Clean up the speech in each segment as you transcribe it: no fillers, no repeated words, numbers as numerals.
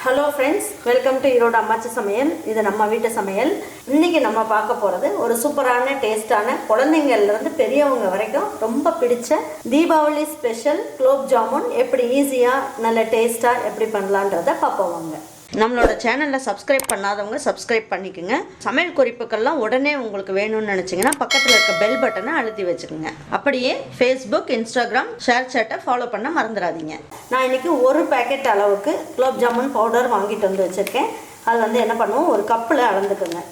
Hello friends, welcome to Erode அம்மாச்சி சமையல். இது நம்ம வீட்டு சமையல். இன்றைக்கி நம்ம பார்க்க போகிறது ஒரு சூப்பரான டேஸ்டான குழந்தைங்கள்லேருந்து பெரியவங்க வரைக்கும் ரொம்ப பிடிச்ச தீபாவளி ஸ்பெஷல் குலோப் ஜாமுன் எப்படி ஈஸியாக நல்ல டேஸ்ட்டாக எப்படி பண்ணலான்றதை பார்ப்போம் வாங்க. நம்மளோட சேனலில் சப்ஸ்கிரைப் பண்ணாதவங்க சப்ஸ்கிரைப் பண்ணிக்கோங்க. சமையல் குறிப்புக்கள்லாம் உடனே உங்களுக்கு வேணும்னு நினச்சிங்கன்னா பக்கத்தில் இருக்க பெல் பட்டனை அழுத்தி வச்சுக்கோங்க. அப்படியே ஃபேஸ்புக், இன்ஸ்டாகிராம், ஷேர் சேட்டை ஃபாலோ பண்ண மறந்துடாதீங்க. நான் இன்றைக்கி ஒரு பேக்கெட் அளவுக்கு குலோப் ஜாமுன் பவுடர் வாங்கிட்டு வந்து வச்சுருக்கேன். அது வந்து என்ன பண்ணுவோம், ஒரு கப்பில் அளந்துக்குங்க.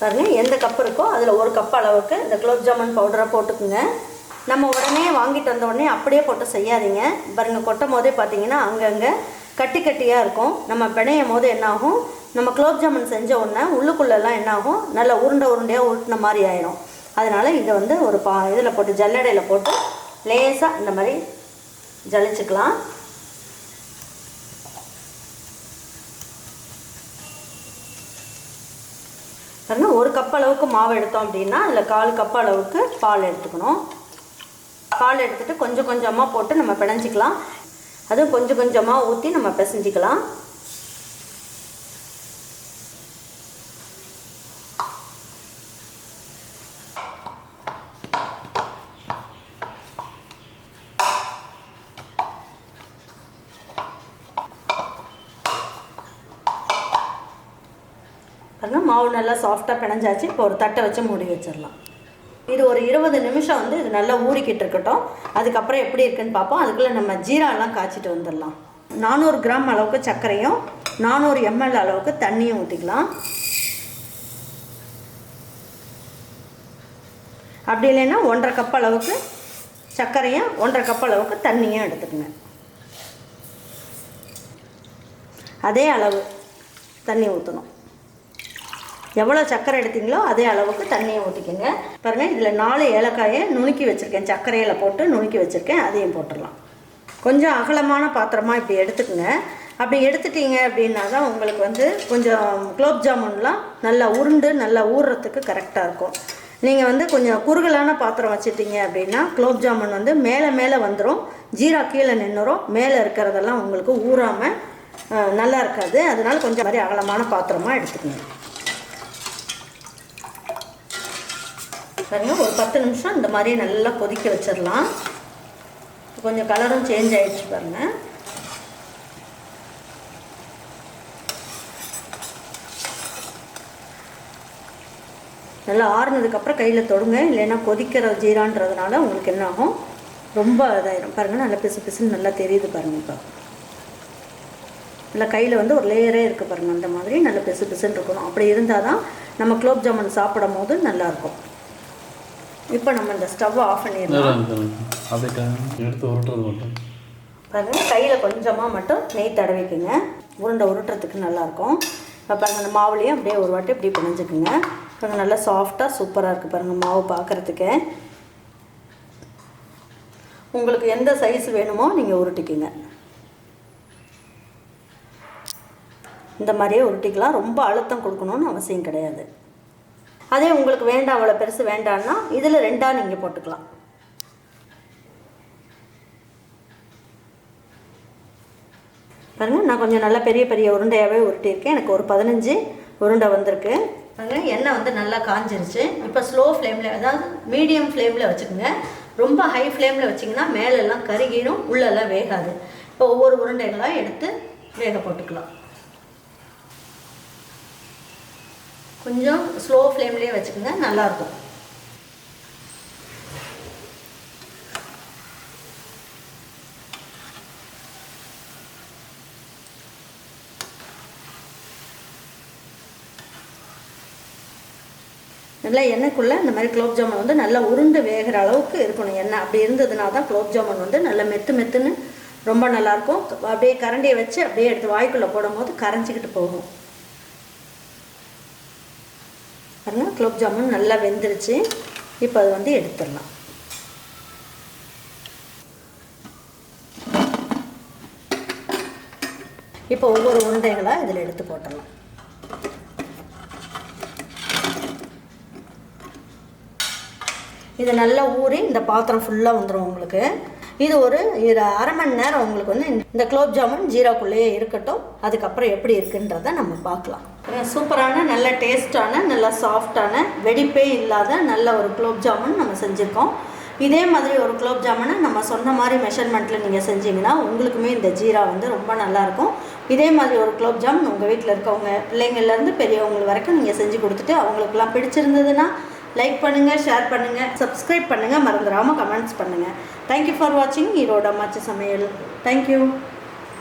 பாருங்கள், எந்த கப் இருக்கோ அதில் ஒரு கப் அளவுக்கு இந்த குலோப் ஜாமுன் பவுடரை போட்டுக்குங்க. நம்ம உடனே வாங்கிட்டு வந்த உடனே அப்படியே போட்டு செய்யாதீங்க. பாருங்கள், கொட்டும் போதே பார்த்தீங்கன்னா அங்கங்கே கட்டி கட்டியாக இருக்கும். நம்ம பிணையும் போது என்னாகும், நம்ம குலோப் ஜாமுன் செஞ்ச உடனே உள்ளுக்குள்ளெல்லாம் என்னாகும், நல்லா உருண்டையாக உருட்டின மாதிரி ஆயிடும். அதனால் இதை வந்து ஒரு இதில் போட்டு ஜல்லடையில் போட்டு லேசாக இந்த மாதிரி ஜலிச்சுக்கலாம். பாருங்கள், ஒரு கப் அளவுக்கு மாவு எடுத்தோம் அப்படின்னா அதில் 1/4 கப் அளவுக்கு பால் எடுத்துக்கணும். பால் எடுத்துகிட்டு கொஞ்சம் கொஞ்சமாக போட்டு நம்ம பிணைஞ்சிக்கலாம். அதுவும் கொஞ்சம் கொஞ்சமாக ஊற்றி நம்ம பிசைஞ்சிக்கலாம். பாருங்கள், மாவு நல்லா சாஃப்டாக பிணைஞ்சாச்சு. இப்போ ஒரு தட்டை வச்சு மூடி வச்சிடலாம். இது ஒரு 20 நிமிஷம் வந்து இது நல்லா ஊறிக்கிட்டு இருக்கட்டும். அதுக்கப்புறம் எப்படி இருக்குன்னு பார்ப்போம். அதுக்குள்ளே நம்ம ஜீராலாம் காய்ச்சிட்டு வந்துடலாம். 400 கிராம் அளவுக்கு சர்க்கரையும் 400 ml அளவுக்கு தண்ணியும் ஊற்றிக்கலாம். அப்படி இல்லைன்னா 1.5 கப் அளவுக்கு சர்க்கரையும் 1.5 கப் அளவுக்கு தண்ணியும் எடுத்துக்கங்க. அதே அளவு தண்ணி ஊற்றணும். எவ்வளோ சர்க்கரை எடுத்தீங்களோ அதே அளவுக்கு தண்ணியை ஊற்றிக்கோங்க. பாருங்கள், இதில் 4 ஏலக்காயை நுணுக்கி வச்சுருக்கேன். சர்க்கரையில் போட்டு நுணுக்கி வச்சுருக்கேன். அதையும் போட்டுடலாம். கொஞ்சம் அகலமான பாத்திரமாக இப்படி எடுத்துக்கோங்க. அப்படி எடுத்துட்டீங்க அப்படின்னா தான் உங்களுக்கு வந்து கொஞ்சம் குலோப் ஜாமுன்லாம் நல்லா உருண்டு நல்லா ஊறுறதுக்கு கரெக்டாக இருக்கும். நீங்கள் வந்து கொஞ்சம் குறுகலான பாத்திரம் வச்சுட்டீங்க அப்படின்னா குலோப் ஜாமுன் வந்து மேலே வந்துடும், ஜீரா கீழே நின்றுரும், மேலே இருக்கிறதெல்லாம் உங்களுக்கு ஊறாமல் நல்லா இருக்காது. அதனால் கொஞ்சம் மாதிரி அகலமான பாத்திரமாக எடுத்துக்கோங்க. பாருங்கள், ஒரு 10 நிமிஷம் இந்த மாதிரி நல்லா கொதிக்க வச்சிடலாம். கொஞ்சம் கலரும் சேஞ்ச் ஆகிடுச்சு பாருங்கள். நல்லா ஆறுனதுக்கப்புறம் கையில் தொடுங்க. இல்லைன்னா கொதிக்கிற ஜீரான்றதுனால உங்களுக்கு என்ன ஆகும், ரொம்ப இதாயிடும். பாருங்கள், நல்லா பிசு பிசுன்னு நல்லா தெரியுது பாருங்கள். இப்போ நல்லா கையில் வந்து ஒரு லேயரே இருக்குது பாருங்கள். அந்த மாதிரி நல்லா பிசு பிசுன்னு இருக்கணும். அப்படி இருந்தால் தான் நம்ம குலோப் ஜாமுன் சாப்பிடும் போது நல்லாயிருக்கும். இப்போ நம்ம இந்த ஸ்டவ்வை ஆஃப் பண்ணிடலாம். பாருங்கள், கையில் கொஞ்சமாக மட்டும் நெய் தடவிக்குங்க. உருண்டை உருட்டுறதுக்கு நல்லாயிருக்கும். இப்போ பாருங்கள், அந்த மாவுலேயும் அப்படியே ஒரு வாட்டி இப்படி பிணைஞ்சிக்குங்க. பாருங்கள், நல்லா சாஃப்டாக சூப்பராக இருக்குது பாருங்கள் மாவு பார்க்குறதுக்கு. உங்களுக்கு எந்த சைஸ் வேணுமோ நீங்கள் உருட்டிக்குங்க. இந்த மாதிரியே உருட்டிக்கலாம். ரொம்ப அழுத்தம் கொடுக்கணுன்னு அவசியம் கிடையாது. அதே உங்களுக்கு வேண்டாம், அவ்வளோ பெருசு வேண்டான்னா இதில் 2ஆக நீங்கள் போட்டுக்கலாம். பாருங்கள், நான் கொஞ்சம் நல்லா பெரிய பெரிய உருண்டையாகவே உருட்டியிருக்கேன். எனக்கு ஒரு 15 உருண்டை வந்திருக்கு. பாருங்கள், எண்ணெய் வந்து நல்லா காஞ்சிருச்சு. இப்போ ஸ்லோ ஃப்ளேமில், அதாவது மீடியம் ஃப்ளேமில் வச்சுக்கோங்க. ரொம்ப ஹை ஃப்ளேமில் வச்சிங்கன்னா மேலெல்லாம் கருகிடும், உள்ளெல்லாம் வேகாது. இப்போ ஒவ்வொரு உருண்டைகளாக எடுத்து வேக போட்டுக்கலாம். கொஞ்சம் ஸ்லோ ஃப்ளேம்லேயே வச்சுக்கோங்க, நல்லாயிருக்கும். நல்லா எண்ணெய்க்குள்ளே இந்த மாதிரி குலோப் ஜாமுன் வந்து நல்லா உருண்டு வேகிற அளவுக்கு இருக்கணும் எண்ணெய். அப்படி இருந்ததுனா தான் குலோப் ஜாமுன் வந்து நல்லா மெத்துன்னு ரொம்ப நல்லாயிருக்கும். அப்படியே கரண்டியை வச்சு அப்படியே எடுத்து வாய்க்குள்ளே போடும்போது கரைஞ்சிக்கிட்டு போகும். பாருங்கள், குலோப் ஜாமுன் நல்லா வெந்துருச்சு. இப்போ அது வந்து எடுத்துடலாம். இப்போ ஒவ்வொரு உருண்டைகளாக இதில் எடுத்து போட்டுடலாம். இது நல்லா ஊறி இந்த பாத்திரம் ஃபுல்லாக வந்துடும் உங்களுக்கு. இது ஒரு அரை மணி நேரம் உங்களுக்கு வந்து இந்த குலோப் ஜாமுன் ஜீராக்குள்ளேயே இருக்கட்டும். அதுக்கப்புறம் எப்படி இருக்குன்றதை நம்ம பார்க்கலாம். சூப்பரான நல்ல டேஸ்டான நல்ல சாஃப்டான வெடிப்பே இல்லாத நல்ல ஒரு குலோப் ஜாமுன் நம்ம செஞ்சுருக்கோம். இதே மாதிரி ஒரு குலோப் ஜாமுனை நம்ம சொன்ன மாதிரி மெஷர்மெண்ட்டில் நீங்கள் செஞ்சிங்கன்னா உங்களுக்குமே இந்த ஜீரா வந்து ரொம்ப நல்லாயிருக்கும். இதே மாதிரி ஒரு குலோப் ஜாமுன் உங்கள் வீட்டில் இருக்கவங்க பிள்ளைங்கள்லேருந்து பெரியவங்க வரைக்கும் நீங்கள் செஞ்சு கொடுத்துட்டு அவங்களுக்குலாம் பிடிச்சிருந்ததுன்னா லைக் பண்ணுங்கள், ஷேர் பண்ணுங்கள், சப்ஸ்கிரைப் பண்ணுங்கள், மறந்துடாமல் கமெண்ட்ஸ் பண்ணுங்கள். தேங்க்யூ ஃபார் வாட்சிங் ஈரோடு அம்மாச்சி சமையல். தேங்க்யூ.